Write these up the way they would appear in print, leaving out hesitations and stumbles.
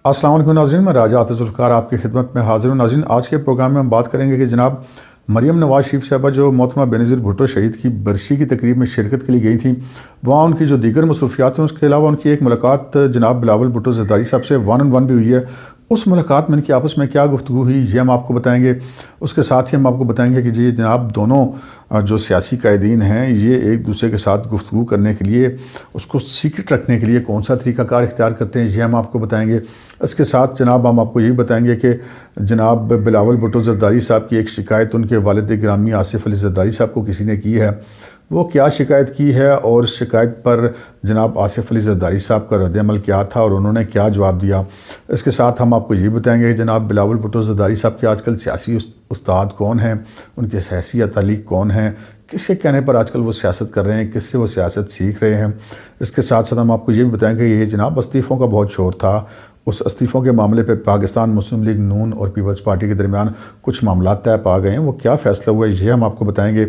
अस्सलाम वालेकुम नाज़रीन, मैं राजा आतिफ़ ज़ुल्फ़िकार आपकी खिदमत में हाज़िर हूँ। नाज़रीन, आज के प्रोग्राम में हम बात करेंगे कि जनाब मरियम नवाज़ शरीफ साहबा जो मोहतरमा बेनज़ीर भुट्टो शहीद की बरसी की तकरीब में शिरकत के लिए गई थी, वहाँ उनकी जो दीगर मसरूफियात हैं उसके अलावा उनकी एक मुलाकात जनाब बिलावल भुट्टो ज़रदारी साहब से 1-on-1 भी हुई है। उस मुलाकात में इनकी आपस में क्या गुफ्तगू हुई ये हम आपको बताएंगे। उसके साथ ही हम आपको बताएंगे कि ये जनाब दोनों जो सियासी कायदीन हैं ये एक दूसरे के साथ गुफ्तगू करने के लिए, उसको सीक्रेट रखने के लिए कौन सा तरीक़ाकार इख्तियार करते हैं, ये हम आपको बताएंगे। इसके साथ जनाब हम आपको यही बताएंगे कि जनाब बिलावल भुट्टो ज़रदारी साहब की एक शिकायत उनके वालिद गिरामी आसिफ़ अली ज़रदारी साहब को किसी ने की है, वो क्या शिकायत की है और शिकायत पर जनाब आसिफ़ अली ज़रदारी साहब का रद्द-ए-अमल क्या था और उन्होंने क्या जवाब दिया। इसके साथ हम आपको ये बताएंगे कि जनाब बिलावल भुट्टो ज़रदारी साहब के आजकल सियासी उस्ताद कौन हैं, उनके सियासी अतालिक कौन हैं, किसके कहने पर आजकल वो सियासत कर रहे हैं, किससे वो सियासत सीख रहे हैं। इसके साथ साथ हम आपको ये भी बताएंगे कि ये जनाब इस्तीफ़ों का बहुत शोर था, उस इस्तीफ़ों के मामले पे पाकिस्तान मुस्लिम लीग नून और पीपल्स पार्टी के दरमियान कुछ मामला तय पा गए हैं, वो क्या फ़ैसला हुआ है ये हम आपको बताएंगे।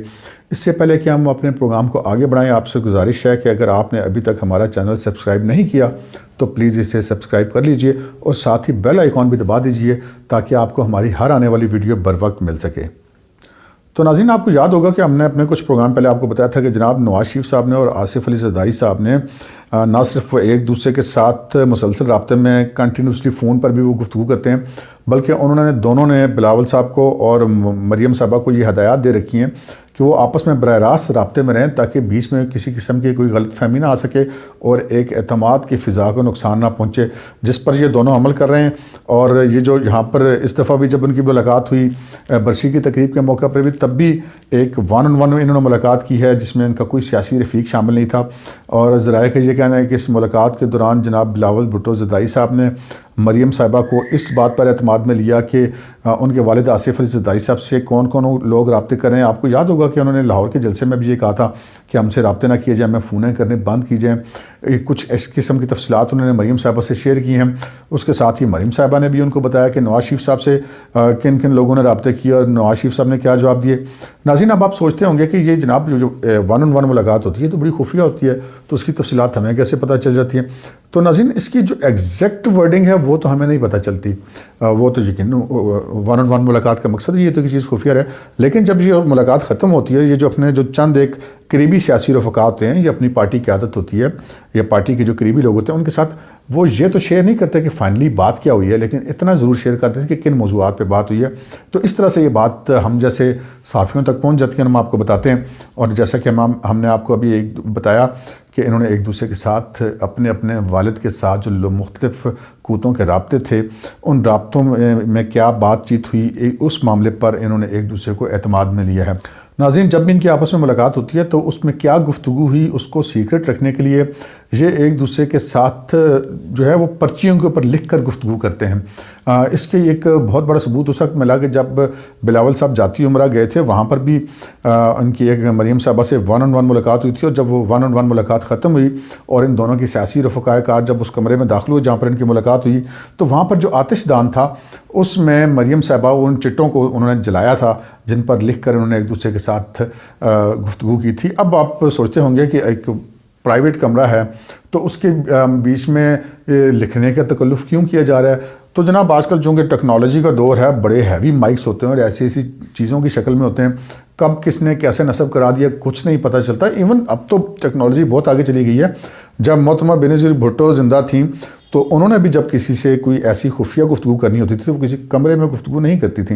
इससे पहले कि हम अपने प्रोग्राम को आगे बढ़ाएं, आपसे गुजारिश है कि अगर आपने अभी तक हमारा चैनल सब्सक्राइब नहीं किया तो प्लीज़ इसे सब्सक्राइब कर लीजिए और साथ ही बेल आइकॉन भी दबा दीजिए ताकि आपको हमारी हर आने वाली वीडियो बर वक्त मिल सके। तो नाज़रीन, आपको याद होगा कि हमने अपने कुछ प्रोग्राम पहले आपको बताया था कि जनाब नवाज़ शरीफ साहब ने और आसिफ़ अली ज़रदारी साहब ने ना सिर्फ एक दूसरे के साथ मुसलसल राब्ते में कंटिन्यूसली फ़ोन पर भी वो गुफ्तगू करते हैं, बल्कि उन्होंने दोनों ने बिलावल साहब को और मरियम साहबा को ये हदायत दे रखी हैं कि वो आपस में बराह रास्त राब्ते में रहें ताकि बीच में किसी किस्म की कोई गलत फहमी ना आ सके और एक एतमाद की फ़िज़ा को नुकसान ना पहुँचे, जिस पर ये दोनों अमल कर रहे हैं। और ये जो यहाँ पर इस दफ़ा भी जब उनकी मुलाकात हुई बरसी की तकरीब के मौके पर भी, तब भी एक 1-on-1 इन्होंने मुलाकात की है जिसमें इनका कोई सियासी रफ़ीक शामिल नहीं था। और ज़राए का ये कहना है कि इस मुलाकात के दौरान जनाब बिलावल भुट्टो ज़रदारी साहब ने मरियम साहिबा को इस बात पर एतमाद में लिया कि उनके वालिद आसिफ़ अली ज़रदारी साहब से कौन कौन लोग राब्ते कर रहे हैं। आपको याद होगा कि उन्होंने लाहौर के जलसे में भी ये कहा था कि हमसे राब्ते ना किए जाए, हमें फ़ोनें करने बंद की जाएँ। कुछ इस किस्म की तफसीलात उन्होंने मरियम साहिबा से शेयर की हैं। उसके साथ ही मरियम साहिबा ने भी उनको बताया कि नवाज़ शरीफ साहब से किन किन लोगों ने राब्ते किए और नवाज़ शरीफ साहब ने क्या जवाब दिए। नाज़रीन, अब आप सोचते होंगे कि ये जनाब जो 1-on-1 मुलाकात होती है तो बड़ी खुफिया होती है, तो उसकी तफसीलात हमें कैसे पता चल जाती हैं। तो नाज़रीन, इसकी जो एग्जैक्ट वर्डिंग है वो तो हमें नहीं पता चलती, वो तो यकीन 1-on-1 मुलाकात का मकसद ये तो कि चीज़ खुफिया है। लेकिन जब ये मुलाकात ख़त्म होती है, ये जो अपने जो चंद एक करीबी सियासी रफ़क़ा होते हैं, ये अपनी पार्टी की आदत होती है या पार्टी के जो करीबी लोग होते हैं उनके साथ वो ये तो शेयर नहीं करते कि फाइनली बात क्या हुई है, लेकिन इतना ज़रूर शेयर करते हैं कि किन मौज़ूआत पे बात हुई है। तो इस तरह से ये बात हम जैसे साफ़ियों तक पहुँच जाती है, हम आपको बताते हैं। और जैसा कि हमने आपको अभी एक बताया कि इन्होंने एक दूसरे के साथ अपने अपने वालिद के साथ जो मुख्तलिफ़ कूतों के राब्ते थे, उन राब्तों में क्या बातचीत हुई, उस मामले पर इन्होंने एक दूसरे को एतमाद में लिया है। नाज़रीन, जब भी इनकी आपस में मुलाकात होती है तो उसमें क्या गुफ्तगू हुई उसको सीक्रेट रखने के लिए ये एक दूसरे के साथ जो है वो पर्चियों के ऊपर लिख कर गुफ्तगू करते हैं। इसके एक बहुत बड़ा सबूत उस वक्त मिला कि जब बिलावल साहब जाती उमरा गए थे, वहाँ पर भी उनकी एक मरियम साहबा से 1-on-1 मुलाकात हुई थी। और जब वो 1-on-1 मुलाकात ख़त्म हुई और इन दोनों की सियासी रफ़क़ाए-कार जब उस कमरे में दाखिल हुए जहाँ पर इनकी मुलाकात हुई, तो वहाँ पर जो आतिशदान था उसमें मरियम साहबा उन चिट्ठों को उन्होंने जलाया था जिन पर लिख कर उन्होंने एक दूसरे के साथ गुफ्तगू की थी। अब आप सोचते होंगे कि एक प्राइवेट कमरा है तो उसके बीच में लिखने का तकल्लुफ़ क्यों किया जा रहा है। तो जनाब, आजकल चूँकि टेक्नोलॉजी का दौर है, बड़े हैवी माइक्स होते हैं और ऐसी ऐसी चीज़ों की शक्ल में होते हैं, कब किसने कैसे नस्ब करा दिया कुछ नहीं पता चलता। इवन अब तो टेक्नोलॉजी बहुत आगे चली गई है। जब मोहतरमा बेनज़ीर भुट्टो ज़िंदा थी तो उन्होंने भी जब किसी से कोई ऐसी खुफिया गुफ्तगू करनी होती थी तो वो किसी कमरे में गुफ्तगू नहीं करती थी,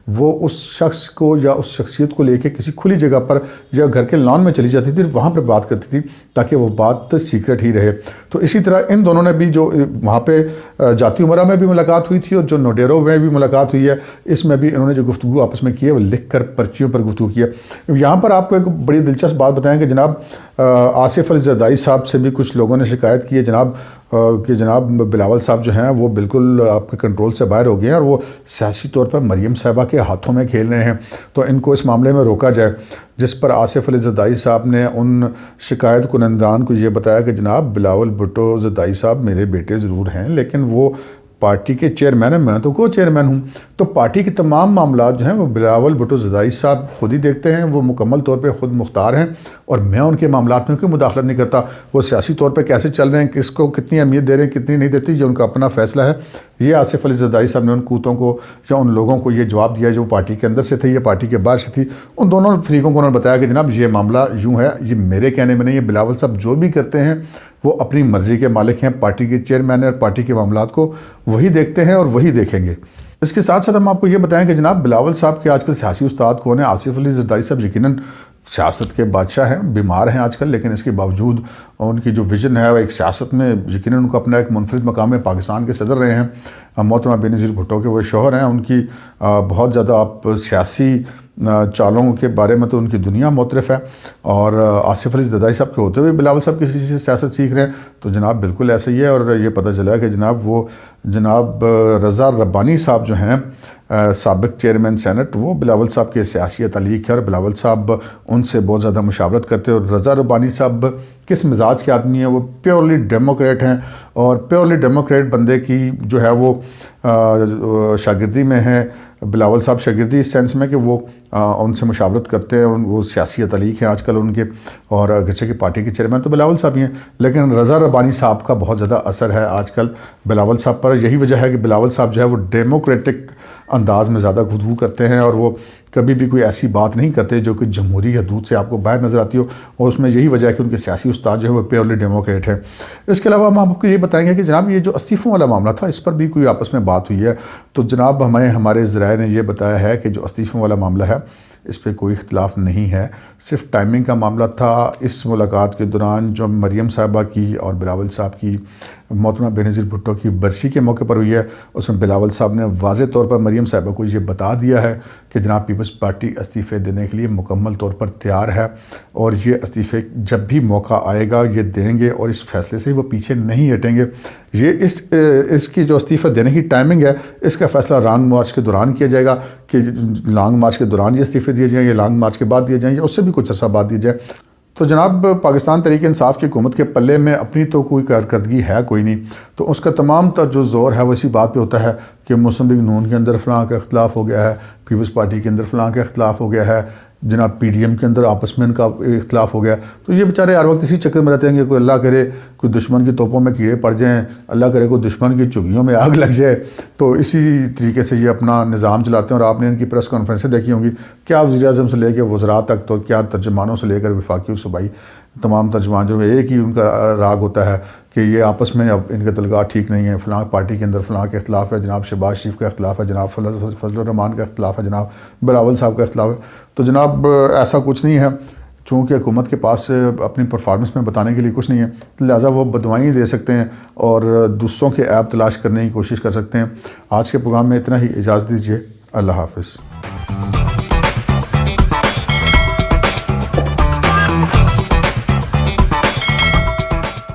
वो उस शख्स को या उस शख्सियत को लेके किसी खुली जगह पर या घर के लॉन में चली जाती थी, वहाँ पर बात करती थी ताकि वो बात सीक्रेट ही रहे। तो इसी तरह इन दोनों ने भी जो वहाँ पे जाती उमरा में भी मुलाकात हुई थी और जो नोडेरो में भी मुलाकात हुई है, इसमें भी इन्होंने जो गुफ्तगू आपस में की है वो लिख कर पर्चियों पर गुफ्तगू की है। यहाँ पर आपको एक बड़ी दिलचस्प बात बताएं कि जनाब आसिफ़ अली ज़रदारी साहब से भी कुछ लोगों ने शिकायत की है जनाब कि जनाब बिलावल साहब जो हैं वो बिल्कुल आपके कंट्रोल से बाहर हो गए हैं और वो सियासी तौर पर मरियम साहिबा के हाथों में खेल रहे हैं, तो इनको इस मामले में रोका जाए। जिस पर आसिफ़ अली ज़रदारी साहब ने उन शिकायत कुनंदान को ये बताया कि जनाब बिलावल भुट्टो ज़रदारी साहब मेरे बेटे ज़रूर हैं, लेकिन वो پارٹی کے چیئرمین ہیں، میں تو کو چیئرمین ہوں، تو پارٹی کے تمام معاملات جو ہیں وہ بلاول بھٹو زرداری صاحب خود ہی دیکھتے ہیں، وہ مکمل طور پہ خود مختار ہیں، اور میں ان کے معاملات میں کوئی مداخلت نہیں کرتا۔ وہ سیاسی طور پہ کیسے چل رہے ہیں، کس کو کتنی اہمیت دے رہے ہیں، کتنی نہیں دیتی، یہ ان کا اپنا فیصلہ ہے۔ یہ آصف علی زرداری صاحب نے ان کوتوں کو یا ان لوگوں کو یہ جواب دیا جو پارٹی کے اندر سے تھے یا پارٹی کے باہر سے تھی، ان دونوں فریقوں کو انہوں نے بتایا کہ جناب یہ معاملہ یوں ہے، یہ میرے کہنے میں نہیں ہے، بلاول صاحب جو بھی کرتے ہیں وہ اپنی مرضی کے مالک ہیں، پارٹی کے چیئرمین ہیں، اور پارٹی کے معاملات کو وہی دیکھتے ہیں اور وہی دیکھیں گے۔ اس کے ساتھ ساتھ ہم آپ کو یہ بتائیں کہ جناب بلاول صاحب کے آج کل سیاسی استاد کون ہیں؟ آصف علی زرداری صاحب یقیناً سیاست کے بادشاہ ہیں، بیمار ہیں آج کل، لیکن اس کے باوجود ان کی جو ویژن ہے وہ ایک سیاست میں یقیناً ان کو اپنا ایک منفرد مقام ہے، پاکستان کے صدر رہے ہیں۔ محترمہ بینظیر بھٹو کے وہ شوہر ہیں، ان کی بہت زیادہ آپ سیاسی چالوں کے بارے میں تو ان کی دنیا معترف ہے، اور آصف علی زرداری صاحب کے ہوتے ہوئے بلاول صاحب کسی سے سیاست سیکھ رہے ہیں، تو جناب بالکل ایسا ہی ہے۔ اور یہ پتہ چلا ہے کہ جناب وہ جناب رضا ربانی صاحب جو ہیں سابق چیئرمین سینٹ، وہ بلاول صاحب کے سیاسی تعلیق ہے، اور بلاول صاحب ان سے بہت زیادہ مشاورت کرتے ہیں۔ اور رضا ربانی صاحب کس مزاج کے آدمی ہیں؟ وہ پیورلی ڈیموکریٹ ہیں، اور پیورلی ڈیموکریٹ بندے کی جو ہے وہ شاگردی میں ہے بلاول صاحب، شاگردی اس سینس میں کہ وہ ان سے مشاورت کرتے ہیں، وہ سیاسی تعلیق ہیں آج کل ان کے، اور اگرچہ کہ پارٹی کے چیئرمین تو بلاول صاحب ہی ہیں، لیکن رضا ربانی صاحب کا بہت زیادہ اثر ہے آج کل بلاول صاحب پر۔ یہی وجہ ہے کہ بلاول صاحب جو ہے وہ ڈیموکریٹک انداز میں زیادہ گفتگو کرتے ہیں، اور وہ کبھی بھی کوئی ایسی بات نہیں کرتے جو کہ جمہوری حدود سے آپ کو باہر نظر آتی ہو، اور اس میں یہی وجہ ہے کہ ان کے سیاسی استاد جو ہے وہ پیورلی ڈیموکریٹ ہیں۔ اس کے علاوہ ہم آپ کو یہ بتائیں گے کہ جناب یہ جو استعفوں والا معاملہ تھا، اس پر بھی کوئی آپس میں بات ہوئی ہے، تو جناب ہمارے ذرائع نے یہ بتایا ہے کہ جو استعفوں والا معاملہ ہے اس پہ کوئی اختلاف نہیں ہے، صرف ٹائمنگ کا معاملہ تھا۔ اس ملاقات کے دوران جو مریم صاحبہ کی اور بلاول صاحب کی محترمہ بینظیر بھٹو کی برسی کے موقع پر ہوئی ہے، اس میں بلاول صاحب نے واضح طور پر مریم صاحبہ کو یہ بتا دیا ہے کہ جناب پیپلز پارٹی استعفے دینے کے لیے مکمل طور پر تیار ہے، اور یہ استعفے جب بھی موقع آئے گا یہ دیں گے، اور اس فیصلے سے وہ پیچھے نہیں ہٹیں گے۔ یہ اس کی جو استعفے دینے کی ٹائمنگ ہے، اس کا فیصلہ لانگ مارچ کے دوران کیا جائے گا کہ لانگ مارچ کے دوران یہ استعفے دیے جائیں یا لانگ مارچ کے بعد دیے جائیں یا اس سے بھی کچھ عرصہ بعد دیے جائیں۔ تو جناب پاکستان تحریک انصاف کی حکومت کے پلے میں اپنی تو کوئی کارکردگی ہے کوئی نہیں، تو اس کا تمام تر جو زور ہے وہ اسی بات پہ ہوتا ہے کہ مسلم لیگ نون کے اندر فلاں کا اختلاف ہو گیا ہے، پیپلز پارٹی کے اندر فلاں کا اختلاف ہو گیا ہے، جناب پی ڈی ایم کے اندر آپس میں ان کا اختلاف ہو گیا، تو یہ بیچارے ہر وقت اسی چکر میں رہتے ہیں کہ کوئی اللہ کرے کوئی دشمن کی توپوں میں کیڑے پڑ جائیں، اللہ کرے کوئی دشمن کی چگھیوں میں آگ لگ جائے، تو اسی طریقے سے یہ اپنا نظام چلاتے ہیں۔ اور آپ نے ان کی پریس کانفرنسیں دیکھی ہوں گی، کیا وزیر اعظم سے لے کے وزراء تک، تو کیا ترجمانوں سے لے کر وفاقی اور صوبائی تمام ترجمان جو ایک ہی ان کا راگ ہوتا ہے کہ یہ آپس میں اب ان کے تعلقات ٹھیک نہیں ہیں، فلاں پارٹی کے اندر فلاں کا اختلاف ہے، جناب شہباز شریف کا اختلاف ہے، جناب فضل الرحمان کا اختلاف ہے، جناب بلاول صاحب کا اختلاف ہے۔ تو جناب ایسا کچھ نہیں ہے، چونکہ حکومت کے پاس اپنی پرفارمنس میں بتانے کے لیے کچھ نہیں ہے، لہٰذا وہ بدوائیں دے سکتے ہیں اور دوسروں کے عیب تلاش کرنے کی کوشش کر سکتے ہیں۔ آج کے پروگرام میں اتنا ہی، اجازت دیجیے، اللہ حافظ۔